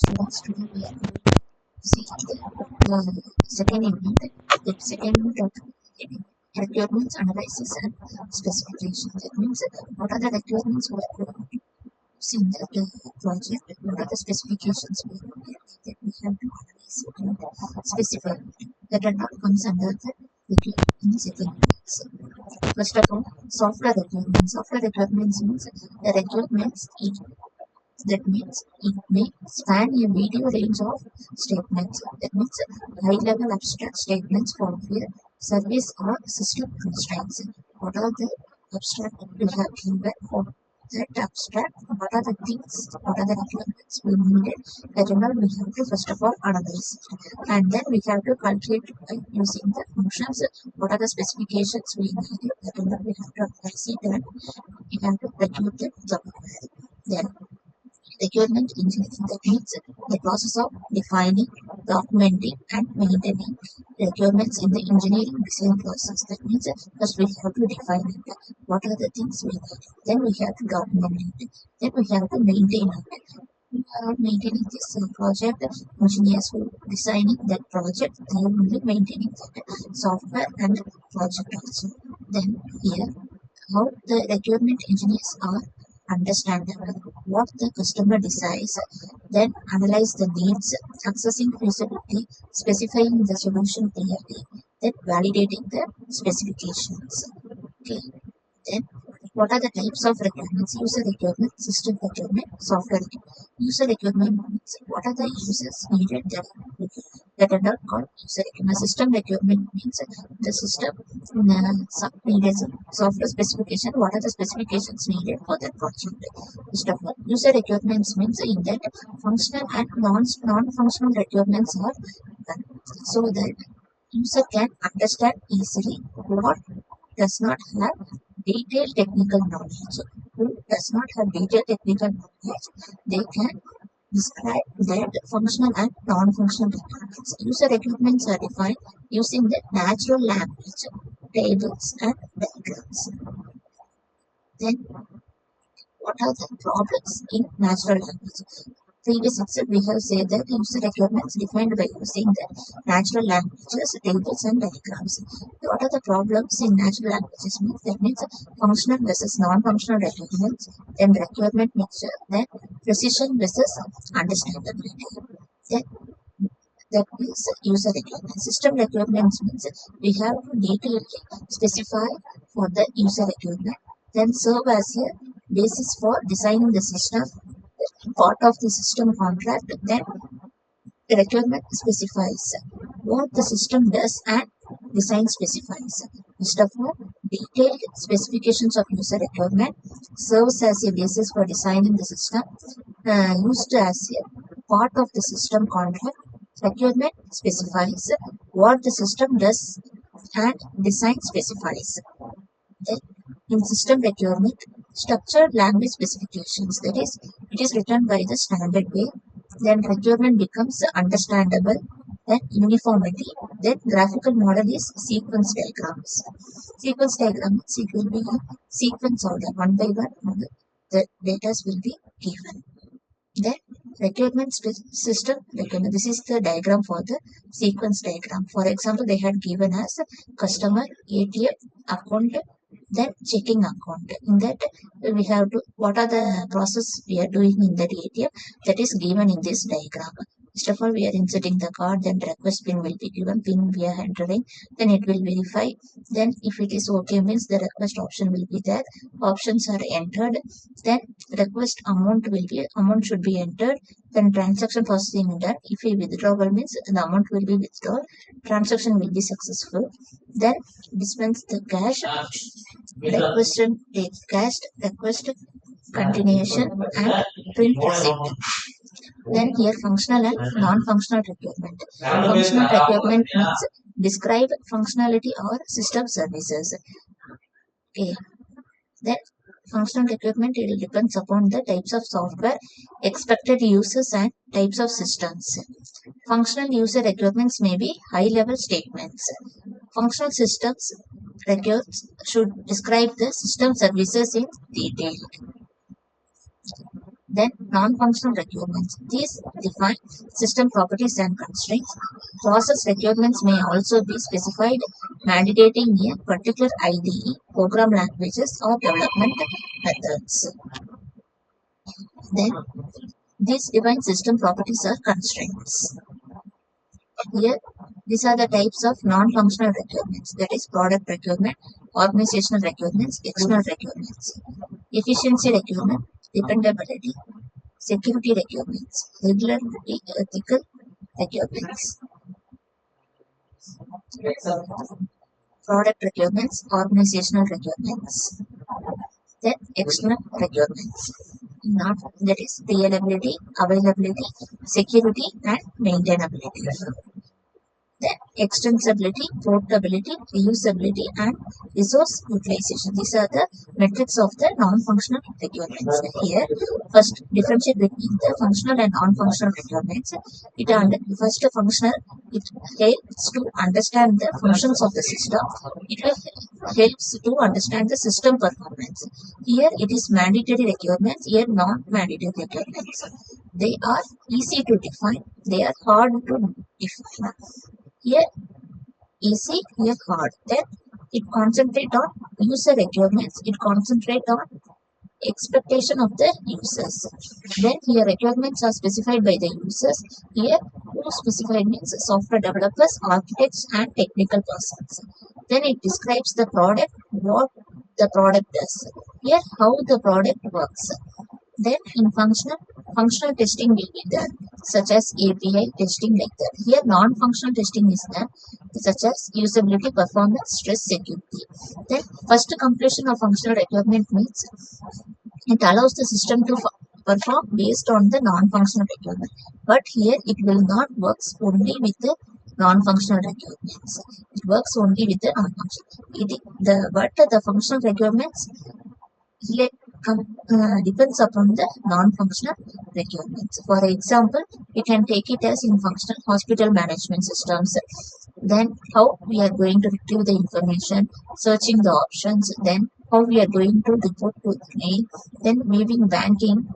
students, today we are going to see the second unit. The second unit of requirements analysis and specification. That means what are the requirements we are going to see in the project, what are the specifications we have that we have to analyze it and specify it. That are not comes under the requirement in the second unit. So, first of all, software requirements. Software requirements means the requirements that means it may span a video range of statements. That means high-level abstract statements for their service or system constraints. What are the abstract we have given for that abstract? What are the things? What are the requirements we needed? That we have to first of all analyze it, and then we have to calculate using the functions. What are the specifications we needed? That we have to analyze it, and we have to recruit the then requirement engineering, that means the process of defining, documenting, and maintaining requirements in the engineering design process. That means first we have to define it, what are the things we need, then we have to document it, then we have to maintain it. We are maintaining this project, engineers who are designing that project, they will be maintaining that software and project also. Then here, how the requirement engineers are understandable, what the customer desires, then analyze the needs, assessing feasibility, specifying the solution clearly, then validating the specifications. Okay. Then what are the types of requirements? User requirement, system requirement, software requirement. User requirement means what are the users needed that are not called user requirement. System requirement means the system needed software specification. What are the specifications needed for that project? User requirements means in that functional and non-functional requirements are done so that user can understand easily what does not have detailed technical knowledge. Who does not have detailed technical knowledge, they can describe that functional and non-functional requirements. User requirements are defined using the natural language, tables, and diagrams. Then, what are the problems in natural language? Previous itself we have said that user requirements defined by using the natural languages, tables, and diagrams. What are the problems in natural languages? That means functional versus non-functional requirements, then requirement mixture, then precision versus understandability. Then that means user requirements. System requirements means we have to detailedly specify for the user requirement, then serve as a basis for designing the system, part of the system contract. Then the requirement specifies what the system does and design specifies. First of all, detailed specifications of user requirement serves as a basis for designing the system, used as a part of the system contract. Requirement specifies what the system does and design specifies. Then in system requirement, structured language specifications, that is, it is written by the standard way, then requirement becomes understandable, then uniformity, then graphical model is sequence diagrams. Sequence diagrams, it will be sequence order, one by one, the data will be given. Then requirement system requirement, this is the diagram for the sequence diagram. For example, they had given us customer, ATM, account, then checking account. In that we have to, what are the process we are doing in that ATM, that is given in this diagram. First of all, we are inserting the card, then request pin will be given, pin we are entering, then it will verify, then if it is okay means the request option will be there, options are entered, then request amount should be entered, then transaction processing done. If a withdrawal means the amount will be withdrawn, transaction will be successful, then dispense the cash, request and take cash, request continuation, and print receipt. Then here functional and non-functional requirement. Functional requirement means describe functionality or system services. Okay. Then functional requirement, it depends upon the types of software, expected users, and types of systems. Functional user requirements may be high-level statements. Functional systems requirements should describe the system services in detail. Then non-functional requirements. These define system properties and constraints. Process requirements may also be specified mandating a particular IDE, program languages, or development methods. Then these define system properties or constraints. Here, these are the types of non-functional requirements, that is product requirement, organizational requirements, external requirements, efficiency requirement, dependability, security requirements, regularity, ethical requirements, product requirements, organizational requirements, then external requirements. Not that is reliability, availability, security, and maintainability. Then extensibility, portability, reusability, and resource utilization. These are the metrics of the non-functional requirements. Here, first differentiate between the functional and non-functional requirements. First functional, it helps to understand the functions of the system. It helps to understand the system performance. Here, it is mandatory requirements. Here, non-mandatory requirements. They are easy to define. They are hard to define. Here easy, here hard. Then it concentrate on user requirements. It concentrate on expectation of the users. Then here requirements are specified by the users. Here who specified means software developers, architects, and technical persons. Then it describes the product, what the product does. Here how the product works. Then in functional testing will be done, such as API testing like that. Here non-functional testing is done, such as usability, performance, stress, security. Then first completion of functional requirement means it allows the system to perform based on the non-functional requirement. But here it will not works only with the non-functional requirements. It works only with the non-functional. But the functional requirements depends upon the non-functional requirements. For example, we can take it as in functional hospital management systems. Then how we are going to retrieve the information, searching the options, then how we are going to report to the mail, then viewing banking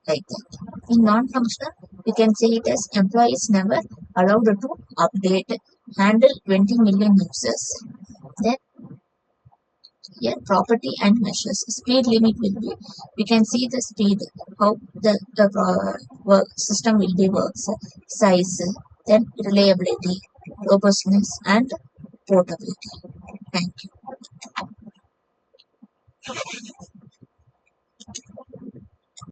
like that. In non-functional, we can say it as employees never allowed to update, handle 20 million users. Then here property and measures. Speed limit will be, we can see the speed, how the system will be works, size, then reliability, robustness, and portability. Thank you.